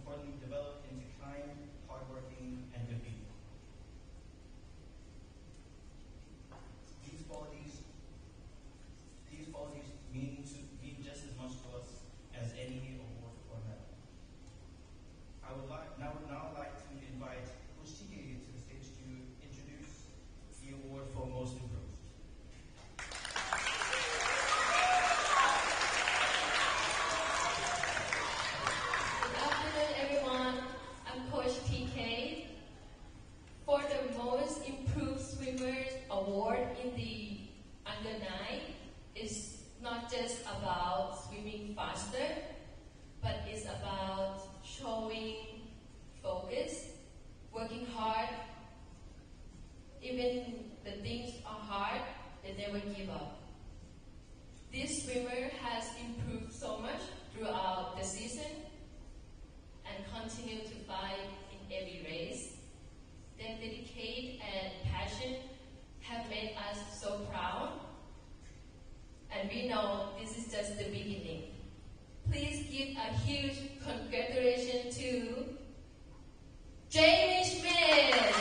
importantly, developed into kind, hardworking, and good people. These qualities mean just as much to us as any award or medal. I would now like to invite Kushiki to the stage to introduce the award for Most Improved. Good afternoon, everyone. I'm Coach PK. For the Most Improved Swimmers Award in the Under 9, it's not just about swimming faster, but it's about showing focus, working hard. Even the things are hard, they never give up. This swimmer has improved so much throughout the season and continue to fight in every race. Their dedication and passion have made us so proud, and we know this is just the beginning. Please give a huge congratulations to Jamie Schmidt.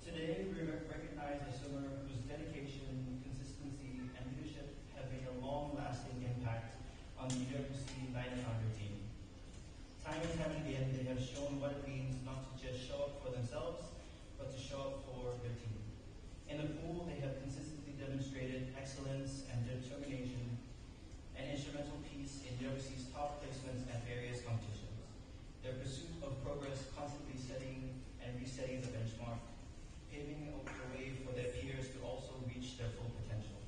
Today, we recognize a swimmer whose dedication, consistency, and leadership have made a long-lasting impact on the UWC Thailand Under team. Time and time again, they have shown what it means not to just show up for themselves, but to show up for their team. In the pool, they have consistently demonstrated excellence and determination, an instrumental piece in UWC's top placements at various competitions. Their pursuit of progress, constantly setting and resetting the benchmark, paving the way for their peers to also reach their full potential.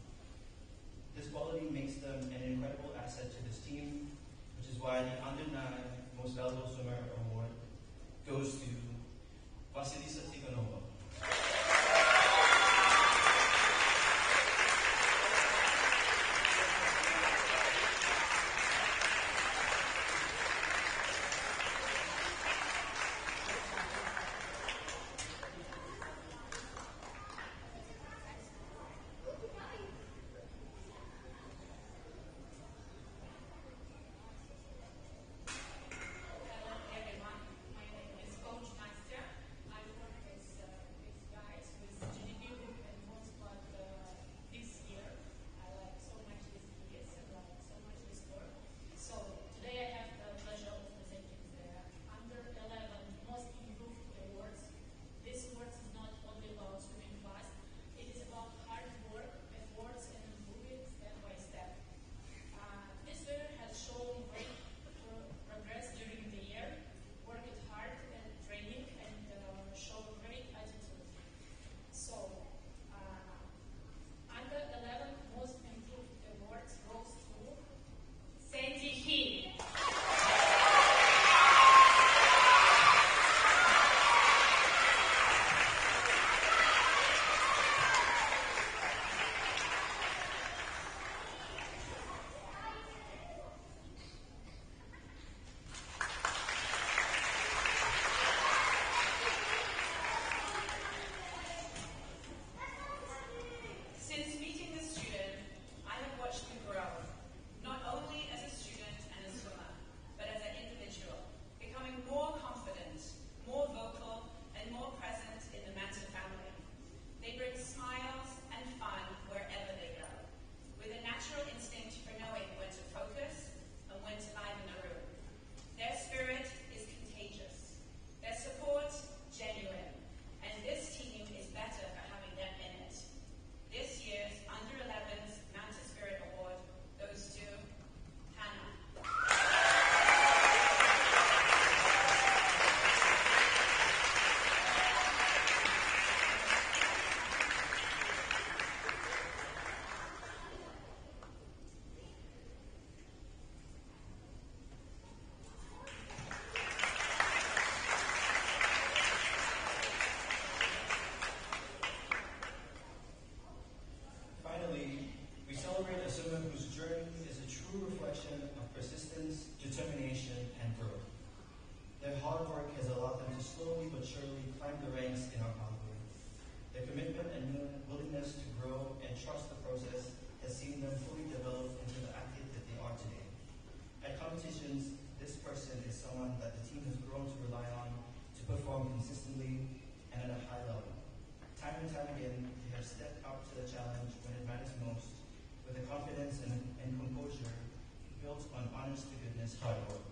This quality makes them an incredible asset to this team, which is why the Under 9 Most Valuable Swimmer Award goes to Vasilisa Tikhonova. trust the process has seen them fully develop into the athlete that they are today. At competitions, this person is someone that the team has grown to rely on to perform consistently and at a high level. Time and time again, they have stepped up to the challenge when it matters most, with a confidence and composure built on honest-to-goodness hard work.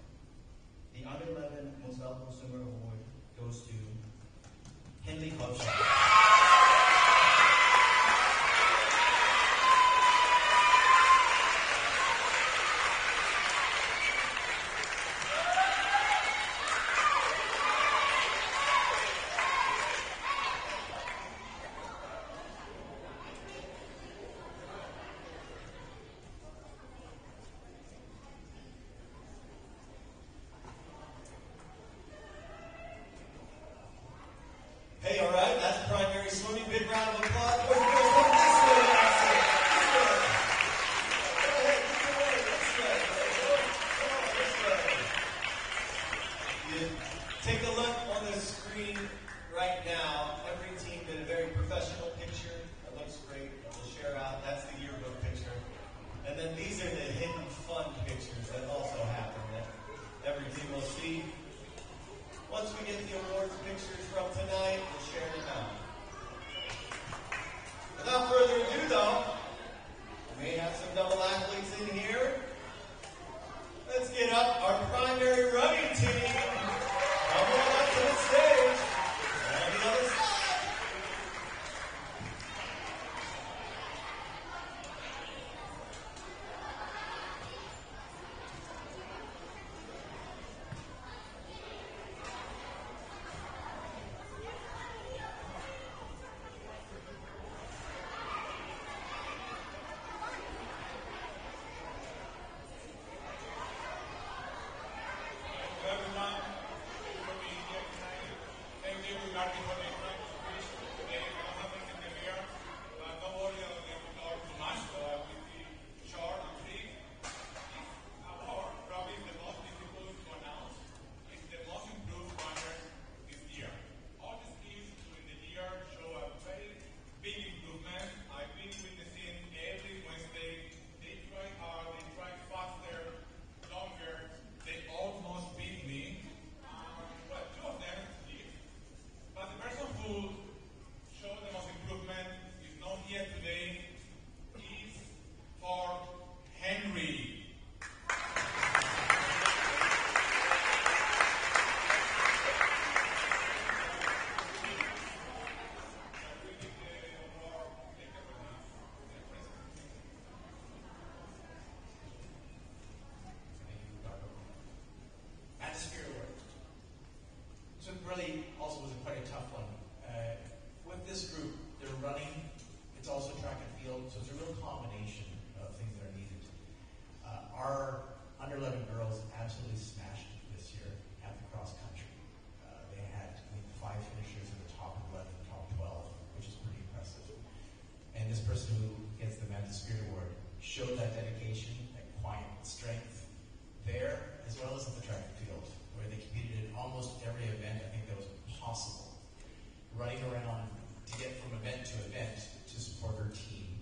The Under 11 Most Valuable Swimmer Award goes to Henley Hobshaw. Hey, all right, that's primary swimming. Big round of applause. Boys and girls, come this way, Jackson. Go ahead, this way. Come on, this way. You take a look on the screen right now. Every team did a very professional picture. That looks great. We'll share out. That's the yearbook picture. And then these are the hidden fun pictures that also happen that every team will see. Once we get the awards pictures from tonight, we'll share them out. Without further ado, though, we may have some double athletes in here. Let's get up our primary running team. Come on up to the stage. On the other side. Really also was quite a tough one. With this group, they're running, it's also track and field, so it's a real combination of things that are needed. Our under 11 girls absolutely smashed it this year at the cross country. They had, I think, 5 finishers in the top 11, top 12, which is pretty impressive. And this person who gets the Man's Spirit Award showed that dedication, that quiet strength there, as well as at the track and field, where they competed in almost every event I think that was possible. Running around to get from event to event to support her team.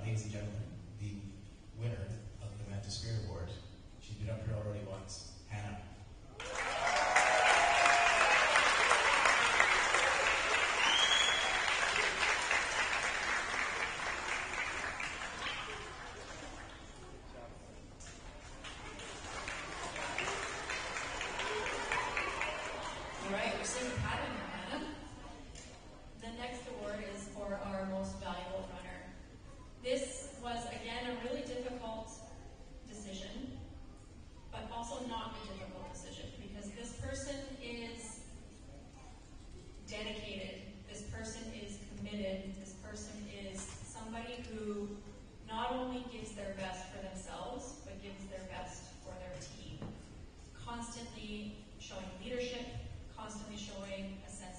Ladies and gentlemen, the winner of the Mental Spirit Award, she's been up here already once, Hannah. All right, we're seeing a pattern here, Hannah. The next award is for our most valuable runner. This was, again, a really difficult decision, but also not a difficult decision because this person is dedicated, this person is committed, this person is somebody who not only gives their best for themselves, but gives their best for their team. Constantly showing leadership, constantly showing a sense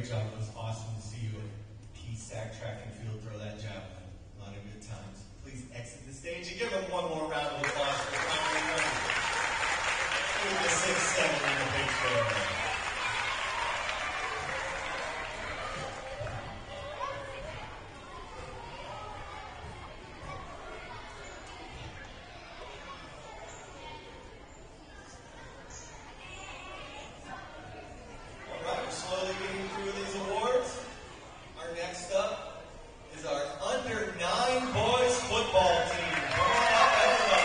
job. It was awesome to see you at PISAC track and field throw that javelin. A lot of good times. Please exit the stage and give them one more round of applause for primary running. Move the 6-7 in the picture. Slowly getting through these awards. Our next up is our under-9 boys football team. Come on up, everybody.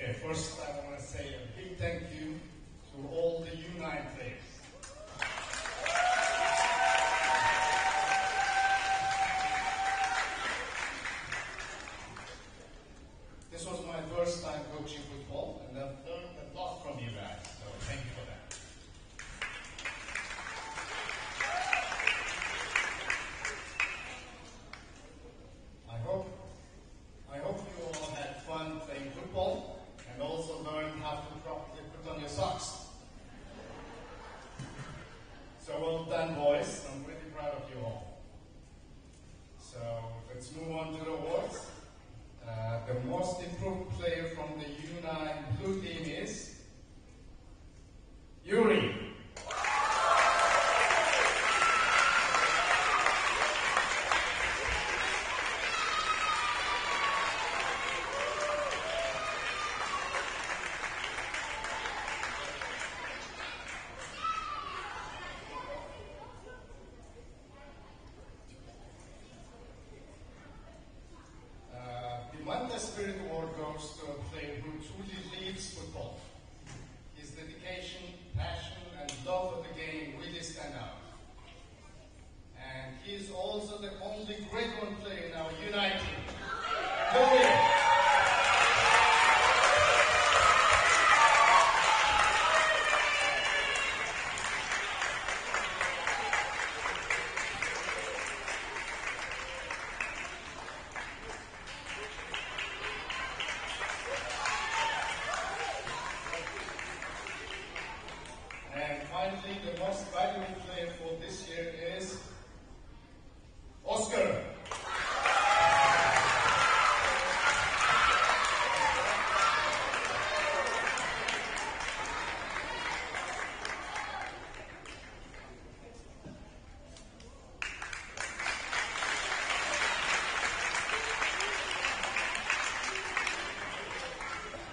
Okay, first I want to say a big thank you to all the U9 players. This was my first time coaching football, and I've learned a lot from you guys, so thank you for that. I hope you all had fun playing football and also learned how to properly put on your socks. So well done, boys. I'm really proud of you all. So let's move on to the awards. The most improved player from the U9 blue team is Yuri. The Spirit Award goes to a player who truly leads football. His dedication, passion, and love of the game really stand out. And he is also the only Grade 1 player in our U9 team. And finally, the most valuable player for this year is Oscar.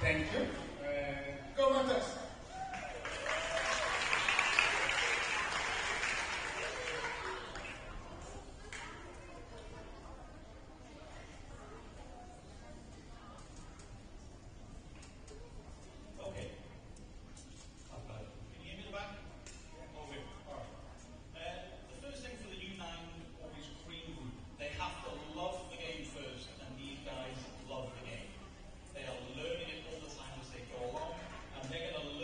Thank you. Go Hunters! Okay. Can you hear me in the back? All good. All right. The first thing for the U9 Always Green group, they have to love the game first, and these guys love the game. They are learning it all the time as they go along, and they're going to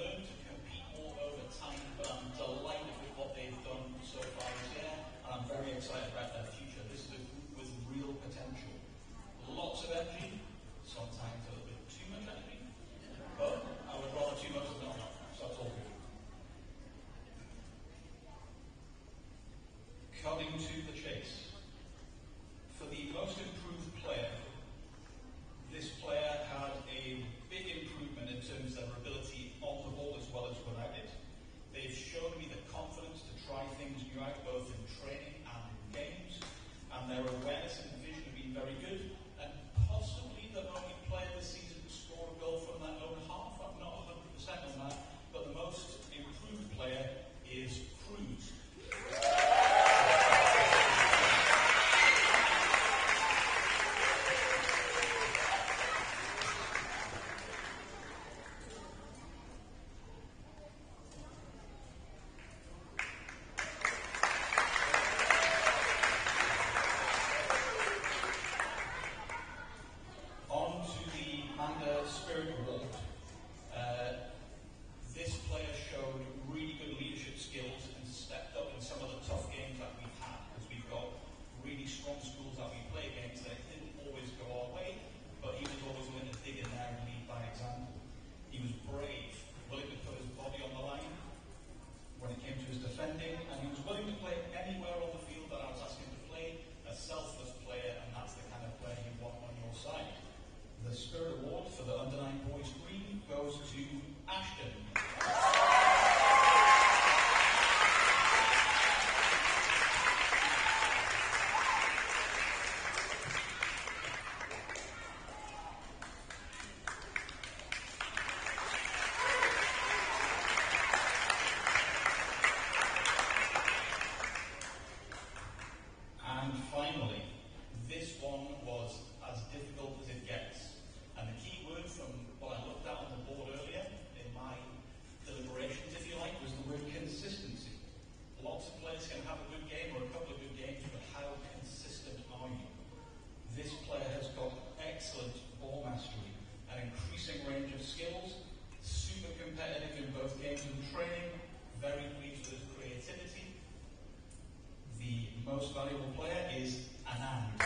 most valuable player is Anand.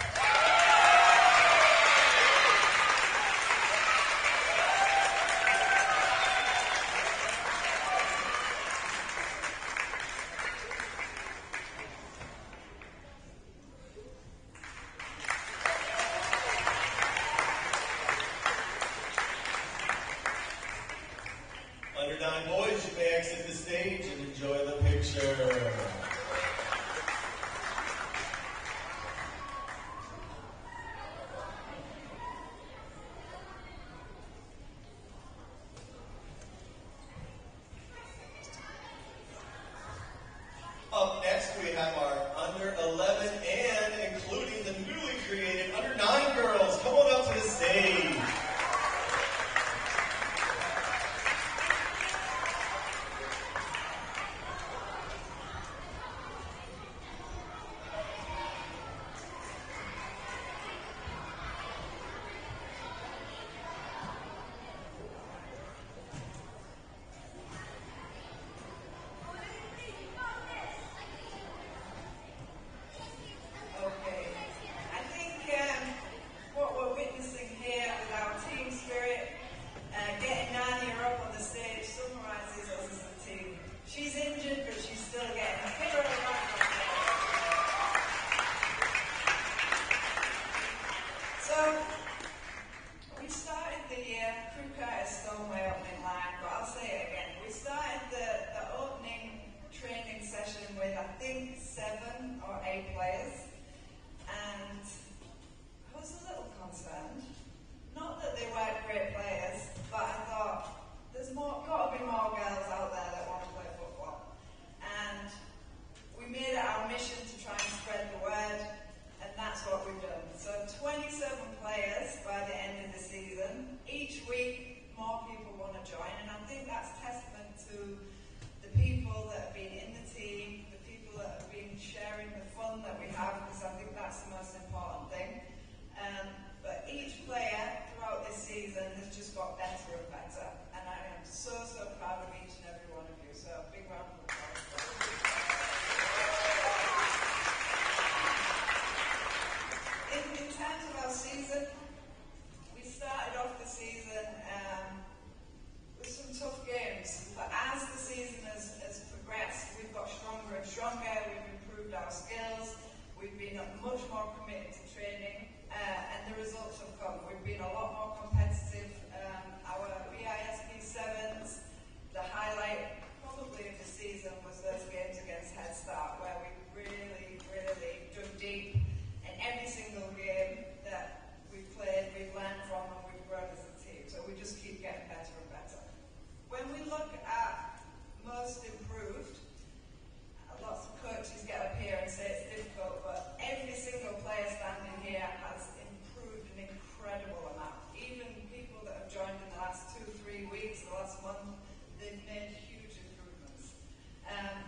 Under 9 boys, you may exit the stage and enjoy the picture. Up next, we have our under 11 and including the newly created under 9 girls. Come on up to the stage. Okay. I think what we're witnessing here with our team spirit, getting Nadia up on the stage, summarizes us as a team. She's injured, but she's still getting a hero back on stage. So, we started the year, crew Curtis stole my opening line, but I'll say it again. We started the opening training session with, I think, 7 or 8 players. And I was a little concerned. Not that they weren't great players, but I thought there's got to be more girls out there that want to play football. And we made it our mission to try and spread the word, and that's what we've done. So 27 players by the end of the season. Each week, more people want to join, and I think that's testament to the people that have been in the team, the people that have been sharing the fun that we have, because I think that's the most important thing. But each player throughout this season has just got better and better, and I am so proud of each and every one of you. So big round of applause. In terms of our season, we started off the season with some tough games, but as the season has progressed, we've got stronger and stronger, we've improved our skills, we've been much more committed to training, and the results have come. We've been a lot more competitive. Our PISAC 7s, the highlight probably of the season was those games against Head Start, where we really dug deep, and every single game that we've played, we've learned from and we've grown as a team. So we just keep getting better and better. When we look at most improved, lots of coaches get up here and say it's difficult, but every single player standing here has improved an incredible amount. Even people that have joined in the last 2-3 weeks, the last month, they've made huge improvements. And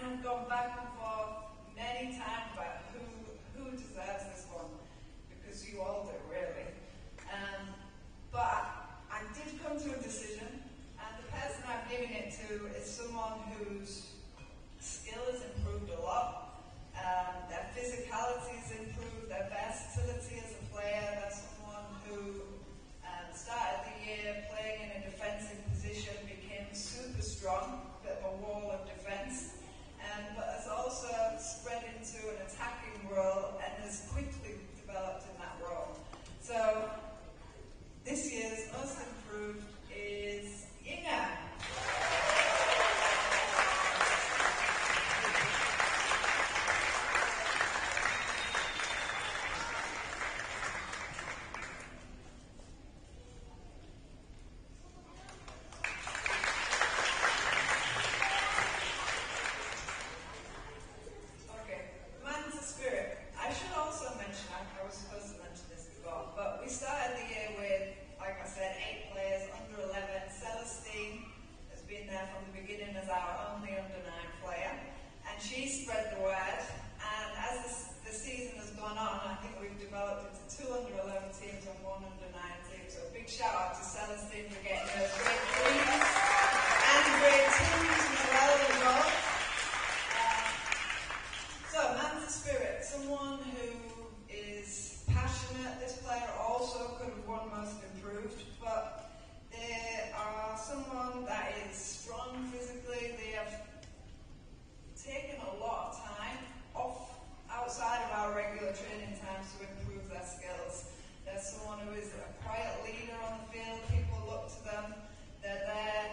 I've gone back and forth many times about who deserves this one, because you all do, really. But I did come to a decision, and the person I've given it to is someone whose skill has improved a lot. Their physicality has improved, their versatility as a player. They're someone who started the year playing in a defensive position, became super strong, a bit of a wall of defense, but has also spread into an attacking role and has quickly developed in that role. So this year's most improved is Yinga. Okay, Manta Spirit. I should also mention, I was supposed to mention this before, but we started the year with, like I said, 8 players, under 11. Celestine has been there from the beginning as our only under 9 player, and she spread the word. And as the season has gone on, I think we've developed into 2 under 11 teams and 1 under 9 team. So a big shout out to Celestine for getting those great threes and great teams as well involved. So Manta spirit, someone who is passionate. This player also could have won most improved, but they are someone that is strong physically. They have taken a lot of time off outside of our regular training times to improve their skills. They're someone who is a quiet leader on the field. People look to them. They're there.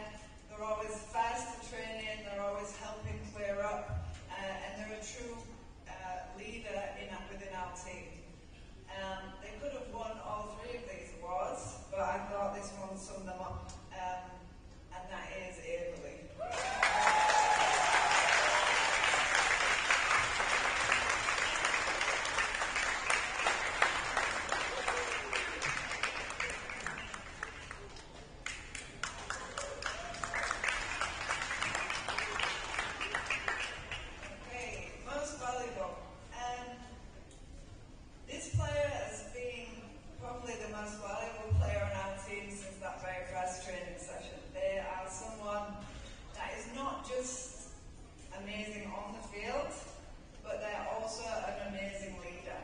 They're always fast to training. They're always helping clear up, and they're a true leader within our team. They could have won all three of these awards, but I thought this one summed them up, and that is Averley. Okay, most valuable. This player has been probably the most valuable player on our team since that very first training session. They are someone that is not just amazing on the field, but they're also an amazing leader.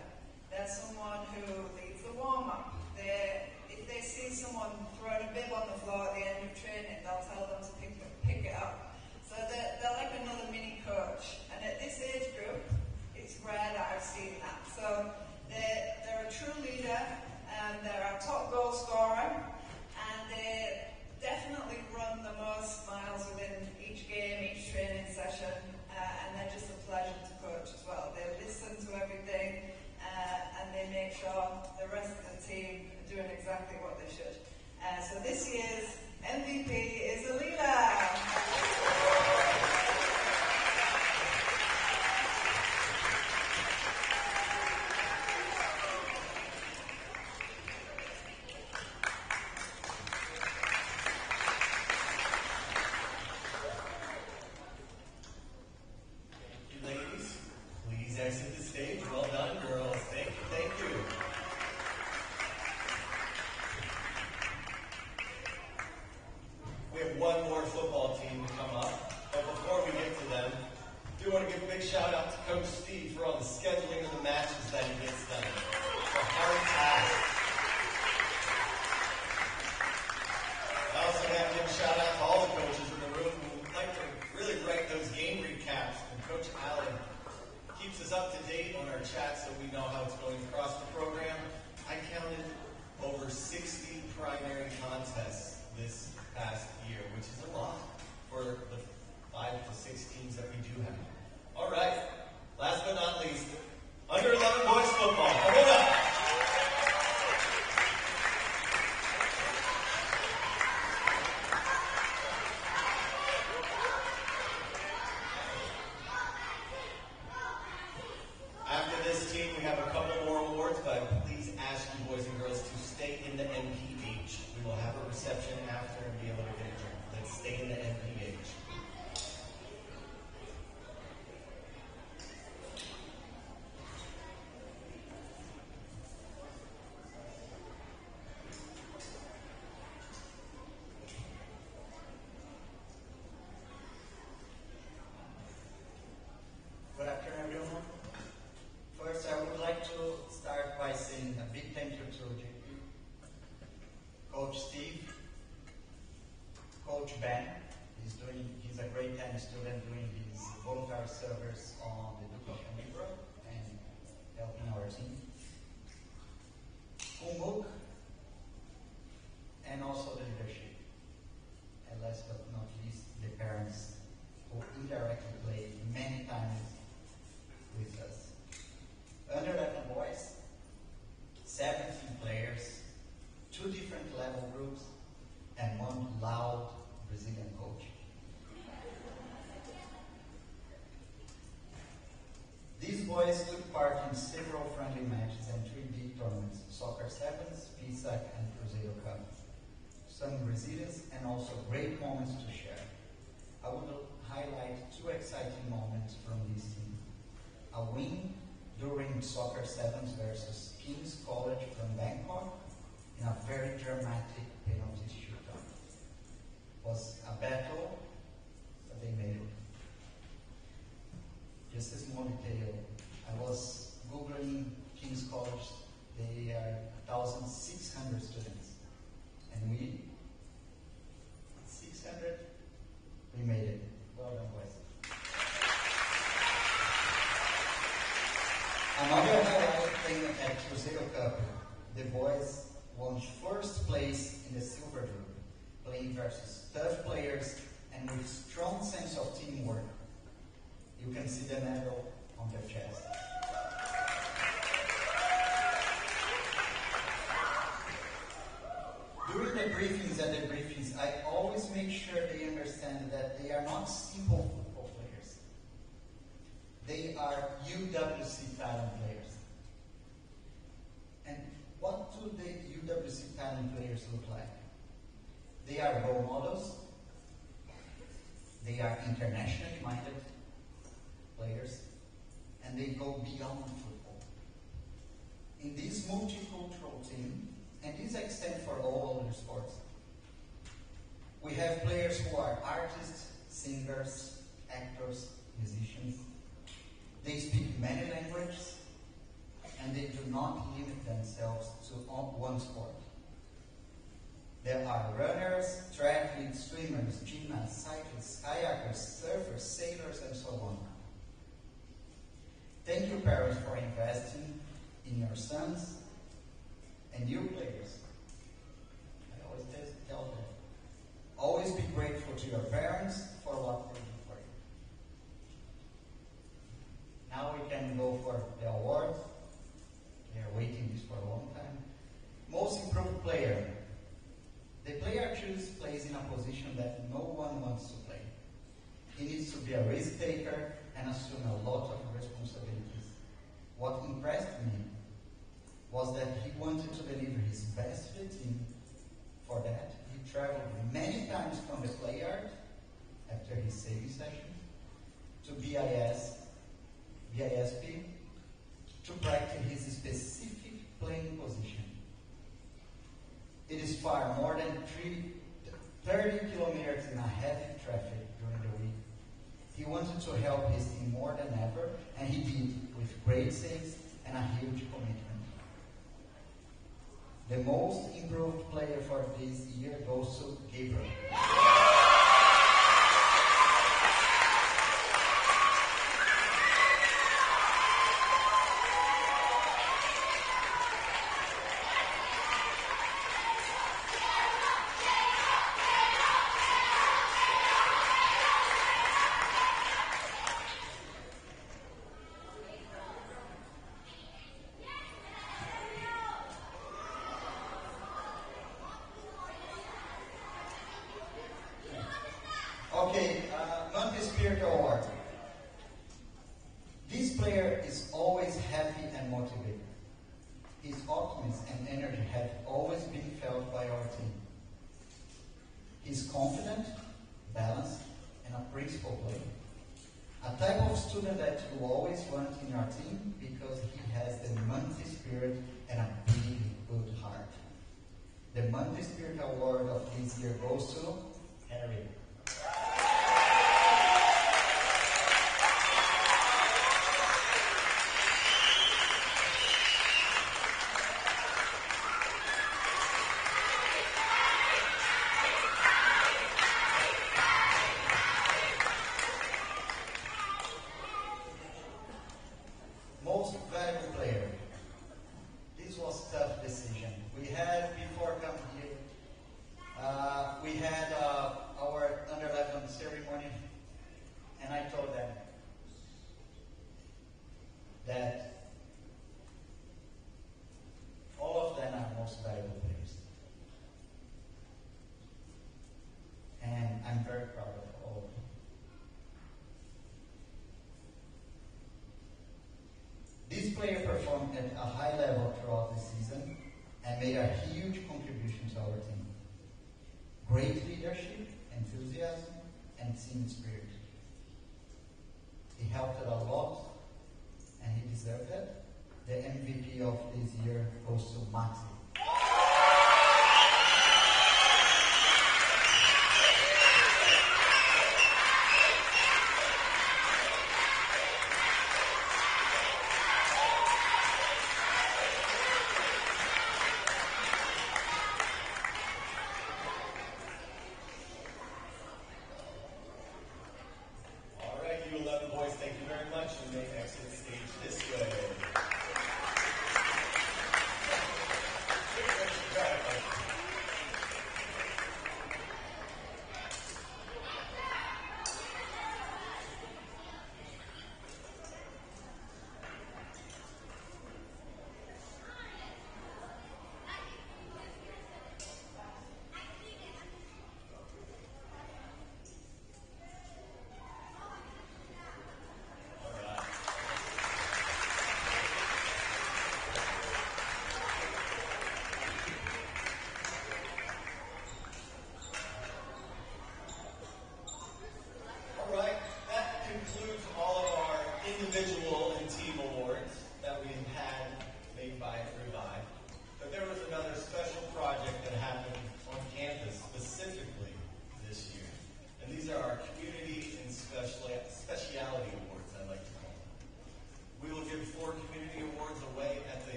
They're someone who leads the warm-up. If they see someone throwing a bib on the floor at the end of training, they'll tell them to pick it up. So they're like another mini coach. And at this age group, it's rare that I've seen that. So they're a true leader, and they're our top goal scorer, and they definitely run the most miles within each game, each training session, and they're just a pleasure to coach as well. They listen to everything, and they make sure the rest of the team are doing exactly what they should. So this year's MVP is Alila. Ladies, please exit the stage. Well done, girls. Thank you, thank you. We have one more football team to come up, but before we get to them, I do want to give a big shout out to Coach Steve for all the scheduling of the matches that he gets done. It's a hard task. I also have to give a shout out to all the coaches in the room who like to really write those game recaps. And Coach Allen keeps us up to date on our chat so we know how it's going across the program. I counted over 60 primary contests this past year, which is a lot for the 5 to 6 teams that we do have. All right, last but not least, under 11 boys football. Come on up. After this team, we have a couple more awards, but I please ask you boys and girls to stay in the MPH. We will have a reception after and be able to get a drink. Let's stay in the MPH. Good afternoon, everyone. First, I would like to start by saying a big thank you to JP, Coach Steve, Coach Ben. He's a great tennis student doing his voluntary service on the Duke of Edinburgh and helping our team. Kumuk, and also the leadership. And last but not least, the parents who indirectly play many times with us. Under 11 boys, 17 players, 2 different level groups, and 1 loud Brazilian coach. These boys took part in several friendly matches and 3 big tournaments, Soccer Sevens, PISAC, and Cruzeiro Cup. Some resilience and also great moments to share. I would highlight 2 exciting moments from this team. A win during Soccer Sevens versus King's College from Bangkok in a very dramatic penalty shootout. It was a battle, but they made it. Just a small detail, I was Another highlight thing at Cruzeiro Cup, the boys won first place in the silver group, playing versus tough players and with strong sense of teamwork. You can see the medal on their chest. During the briefings and debriefings, I always make sure they understand that they are not simple football players. They are UWC Thailand players. And what do the UWC Thailand players look like? They are role models. They are internationally minded players. And they go beyond football. In this multicultural team, and this extends for all other sports, we have players who are artists, singers, actors, musicians. They speak many languages, and they do not limit themselves to one sport. There are runners, triathletes, swimmers, gymnasts, cyclists, kayakers, surfers, sailors, and so on. Thank you, parents, for investing in your sons and new players. I always tell them, always be grateful to your parents for what they do for you. Now we can go for the award. They are waiting this for a long time. Most improved player. The player chooses plays in a position that no one wants to play. He needs to be a risk taker and assume a lot of responsibilities. What impressed me was that he wanted to deliver his best to the team. For that, he traveled many times from the play yard after his saving session to BISP to practice his specific playing position. It is far more than 30 kilometers in a heavy traffic during the week. He wanted to help his team more than ever, and he did with great saves and a huge commitment. The most improved player for this year goes to Gabriel. Okay, Monthly Spirit Award. This player is always happy and motivated. His optimism and energy have always been felt by our team. He's confident, balanced, and a principled player. A type of student that you always want in your team because he has the Monthly Spirit and a big, good heart. The Monthly Spirit Award of this year goes to Harry. Most valuable player. This was a tough decision. We had, before coming here, we had our under-11 ceremony, and I told them that all of them are most valuable players. And I'm very proud of all of them. This player performed at a high level throughout the season and made a huge contribution to our team. Great leadership, enthusiasm, and team spirit. He helped it a lot, and he deserved it. The MVP of this year goes to Maxi. All right, you 11 boys, thank you very much. You may exit stage this way.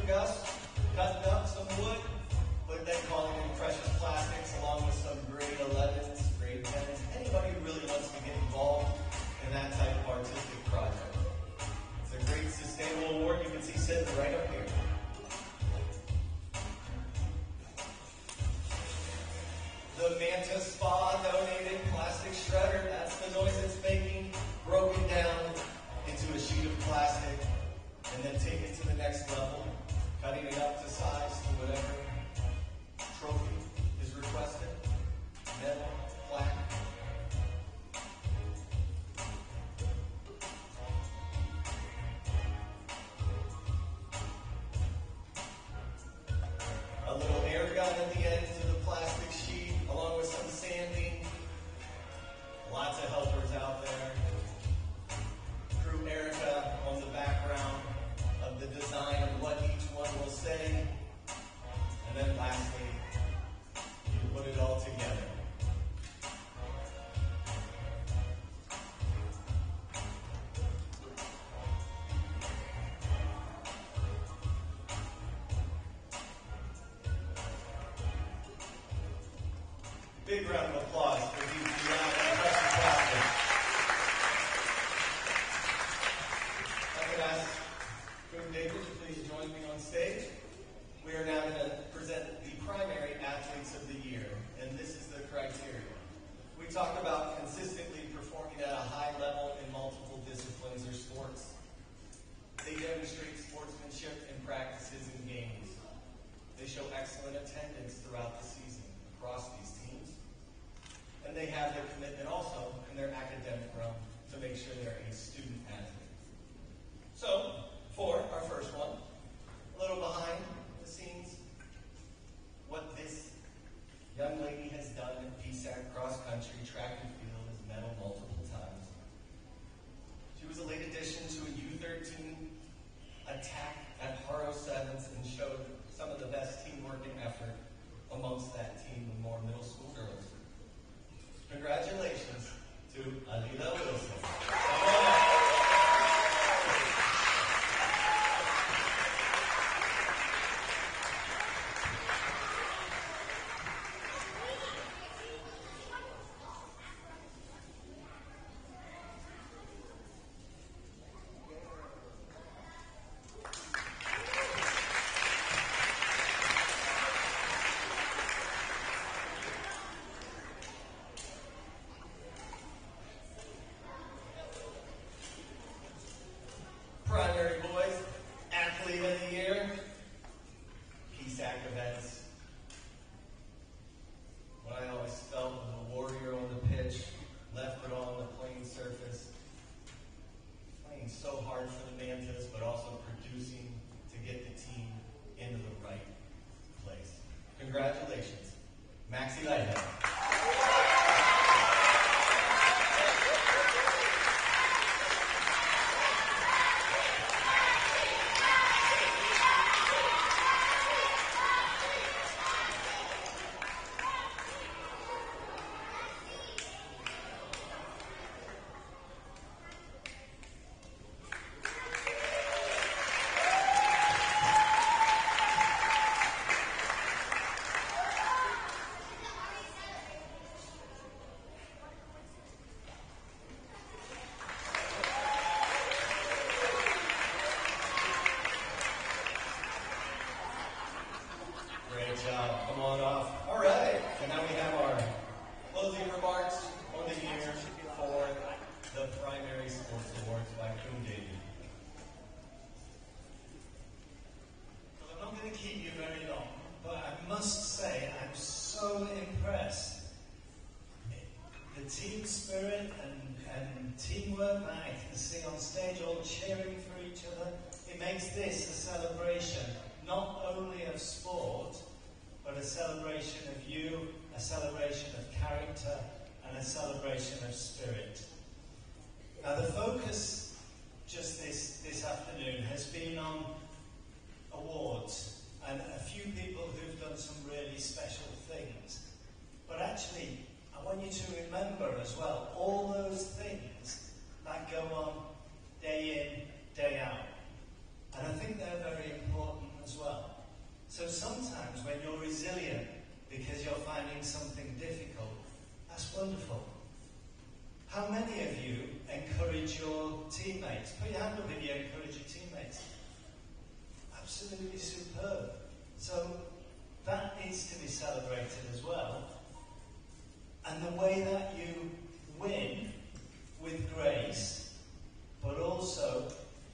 Gus cutting up some wood, but then calling in precious plastics along with some grade 11s, grade 10s, anybody who really wants to get involved in that type of artistic project. It's a great sustainable award you can see sitting right up here. The Manta Spa donated plastic shredder. That's the noise it's making, broken down into a sheet of plastic, and then taken to the next level, cutting it up to size to whatever trophy is requested. Metal, plaque. A little air gun at the end to the plastic sheet, along with some sanding. Lots of helpers out there. Crew Erica on the background of the design of what each one will say. And then lastly, you put it all together. Big round of applause for these beyond precious plastic. I could ask Coach David to please join me on stage. We are now going to present the primary athletes of the year, and this is the criteria. We talk about consistently performing at a high level in multiple disciplines or sports. They demonstrate sportsmanship in practices and games. They show excellent attendance throughout the season across these teams. And they have the commitment also in their academic realm to make sure they're a student athlete. So, for our first one, a little behind the scenes, what this young lady has done at PISAC cross country, track and field, has medaled multiple times. She was a late addition to a U13 attack at Haro Sevens and showed some of the best teamwork and effort amongst that team of more middle school girls. Congratulations to Alida Wilson. Come on up. Primary boys, athlete of the year, PISAC events. What I always felt was a warrior on the pitch, left it on the playing surface, playing so hard for the Mantas, but also producing to get the team into the right place. Congratulations, Maxie Lighthouse. Great job. Come on off. All right. And now we have our closing remarks on the year for the Primary Sports Awards by Coon David. Well, I'm not going to keep you very long, but I must say I'm so impressed. The team spirit and teamwork that I can see on stage, all cheering for each other, it makes this a celebration, not only of sport, but a celebration of you, a celebration of character, and a celebration of spirit. Now the focus just this afternoon has been on awards and a few people who've done some really special things. But actually, I want you to remember as well all those things that go on day in, day out. And I think they're very important as well. wonderful. How many of you encourage your teammates? Put your hand up if you encourage your teammates. Absolutely superb. So that needs to be celebrated as well. And the way that you win with grace, but also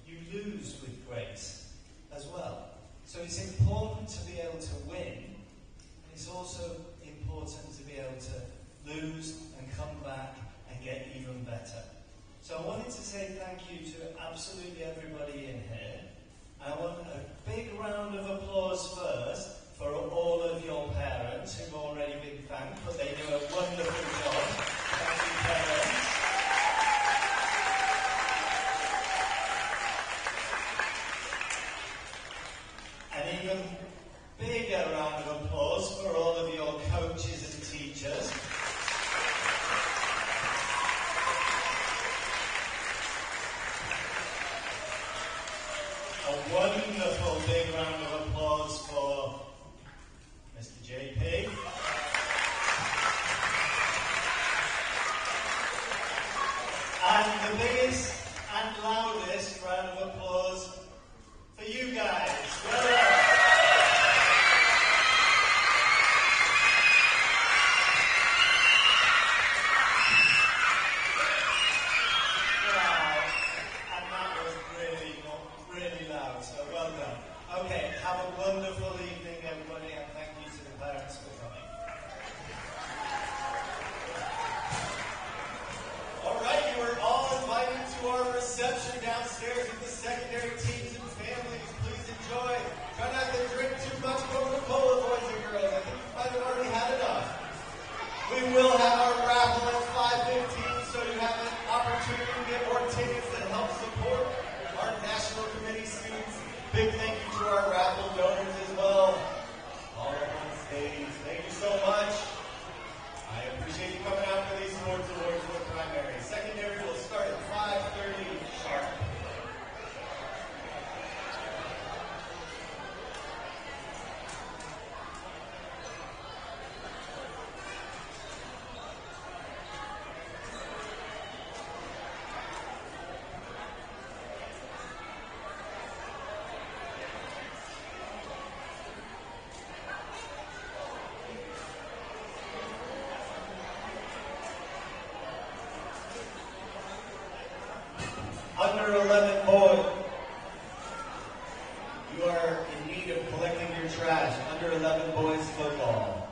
you lose with grace as well. So it's important to be able to win, and it's also important to be able to lose and come back and get even better. So I wanted to say thank you to absolutely everybody in here. I want a big round of applause first for all of your parents who've already been thanked, but they do a wonderful job. Thank you, parents. An even bigger round of applause for all of your coaches and teachers. A wonderful big round of applause for Mr. JP. And the biggest and loudest round of applause for you guys. Well done. Wow. And that was really loud, so well done. Okay, have a wonderful evening, everybody, and thank you to the parents for coming. All right, you are all invited to our reception downstairs with the secondary teams and families. Please enjoy. Try not to drink too much Coca-Cola, boys and girls. I think you might have already had enough. We will have our raffle at 5:15, so you have an opportunity to get more tickets that help support our national committee students. Big thank you to our raffle donors as well. All up on stage. Thank you so much. I appreciate you coming out for these sports awards for the primary. Secondary will start at 5:30 sharp. Under 11 boys, you are in need of collecting your trash. Under 11 boys football.